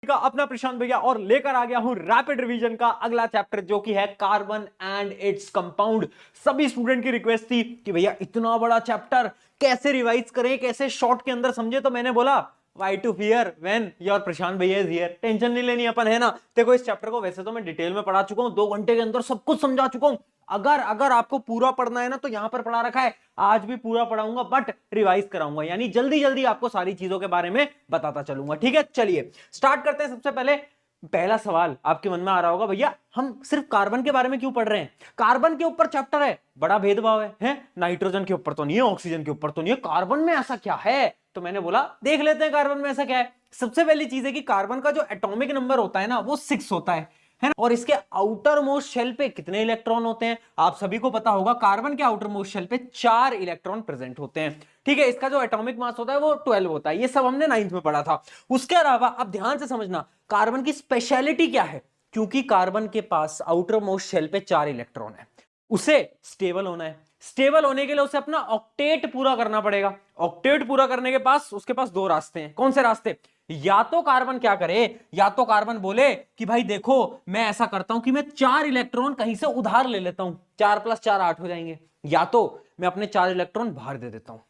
का अपना प्रशांत भैया और लेकर आ गया हूं रैपिड रिवीजन का अगला चैप्टर जो कि है कार्बन एंड इट्स कंपाउंड। सभी स्टूडेंट की रिक्वेस्ट थी कि भैया इतना बड़ा चैप्टर कैसे रिवाइज करें, कैसे शॉर्ट के अंदर समझे, तो मैंने बोला why to fear when your Prashant भैया इज हियर। टेंशन नहीं लेनी अपन, है ना। देखो इस चैप्टर को वैसे तो मैं डिटेल में पढ़ा चुका हूं, 2 घंटे के अंदर सब कुछ समझा चुका हूं। अगर अगर आपको पूरा पढ़ना है ना तो यहां पर पढ़ा रखा है, आज भी पूरा पढ़ाऊंगा बट रिवाइज कराऊंगा, यानी जल्दी जल्दी आपको सारी चीजों के बारे में बताता चलूंगा। ठीक है, चलिए स्टार्ट करते हैं। सबसे पहले पहला सवाल आपके मन में आ रहा होगा, भैया हम सिर्फ कार्बन के बारे में क्यों पढ़ रहे हैं? कार्बन के ऊपर चैप्टर है, बड़ा भेदभाव है? नाइट्रोजन के ऊपर तो नहीं है, ऑक्सीजन के ऊपर तो नहीं है, कार्बन में ऐसा क्या है? तो मैंने बोला देख लेते हैं कार्बन में ऐसा क्या है। सबसे पहली चीज है कि कार्बन का जो एटॉमिक नंबर होता है ना वो 6 होता है ना। और इसके आउटर मोस्ट शेल पे कितने इलेक्ट्रॉन होते हैं? आप सभी को पता होगा, कार्बन के आउटर मोस्ट शेल पे 4 इलेक्ट्रॉन प्रेजेंट होते हैं। ठीक है, इसका जो एटॉमिक मास होता है वो 12 होता है। ये सब हमने 9th में पढ़ा था। उसके अलावा अब ध्यान से समझना, कार्बन की स्पेशलिटी क्या है? क्योंकि कार्बन के पास आउटर मोस्ट शेल पे 4 इलेक्ट्रॉन है, उसे स्टेबल होना है। स्टेबल होने के लिए उसे अपना ऑक्टेट पूरा करना पड़ेगा। ऑक्टेट पूरा करने के पास उसके पास 2 रास्ते हैं। कौन से रास्ते? या तो कार्बन क्या करे, या तो कार्बन बोले कि भाई देखो मैं ऐसा करता हूं कि मैं 4 इलेक्ट्रॉन कहीं से उधार ले लेता हूं, 4 + 4 8 हो जाएंगे, या तो मैं अपने 4 इलेक्ट्रॉन बाहर दे देता हूं।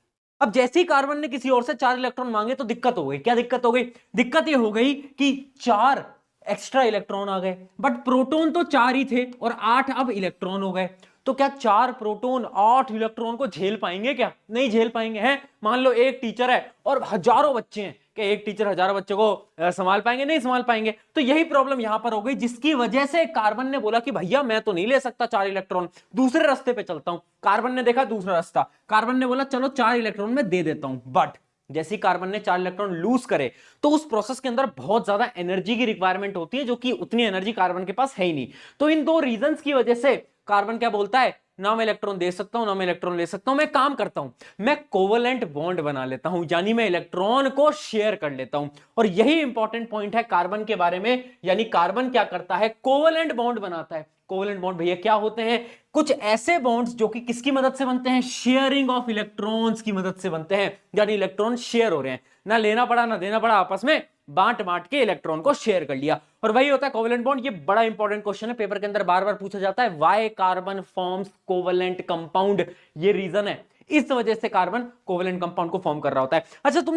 अब जैसे ही कार्बन ने किसी और से 4 इलेक्ट्रॉन मांगे तो दिक्कत हो गई। क्या दिक्कत हो गई? दिक्कत यह हो गई कि 4 एक्स्ट्रा इलेक्ट्रॉन आ गए, बट प्रोटॉन तो 4 ही थे और 8 अब इलेक्ट्रॉन हो गए। तो क्या 4 प्रोटॉन 8 इलेक्ट्रॉन को झेल पाएंगे? क्या नहीं झेल पाएंगे? हैं, मान लो एक टीचर है और हजारों बच्चे हैं, कि एक टीचर हजारों बच्चों को संभाल पाएंगे? नहीं संभाल पाएंगे। तो यही प्रॉब्लम यहां पर हो गई, जिसकी वजह से कार्बन ने बोला कि भैया मैं तो नहीं ले सकता 4 इलेक्ट्रॉन, दूसरे रास्ते पे चलता हूं। कार्बन ने देखा दूसरा रास्ता, कार्बन ने बोला चलो 4 इलेक्ट्रॉन मैं दे देता हूं। बट जैसे ही कार्बन ने 4 इलेक्ट्रॉन लूज करे तो उस प्रोसेस के अंदर बहुत ज्यादा एनर्जी की रिक्वायरमेंट होती है, जो कि उतनी एनर्जी कार्बन के पास है ही नहीं। तो इन 2 रीजंस की वजह से कार्बन क्या बोलता है, ना मैं इलेक्ट्रॉन दे सकता हूं ना मैं इलेक्ट्रॉन ले सकता हूं, मैं काम करता हूं, मैं कोवलेंट बॉन्ड बना लेता हूं, यानी मैं इलेक्ट्रॉन को शेयर कर लेता हूं। और यही इंपॉर्टेंट पॉइंट है कार्बन के बारे में, यानी कार्बन क्या करता है, कोवलेंट बॉन्ड बनाता है। कोवलेंट बॉन्ड भैया क्या होते हैं? कुछ ऐसे बॉन्ड्स जो कि किसकी मदद से बनते हैं, शेयरिंग ऑफ इलेक्ट्रॉन्स की मदद से बनते हैं, यानी इलेक्ट्रॉन शेयर हो रहे हैं, ना लेना पड़ा ना देना पड़ा, आपस में बांट बांट के इलेक्ट्रॉन को शेयर कर लिया। और वही होता है कोवलेंट बॉन्ड। ये बड़ा इंपॉर्टेंट क्वेश्चन है, पेपर के अंदर बार बार पूछा जाता है, why carbon forms covalent compound. ये रीजन है, इस वजह से कार्बन कोवलेंट कंपाउंड को फॉर्म कर रहा होता है। अच्छा, तुम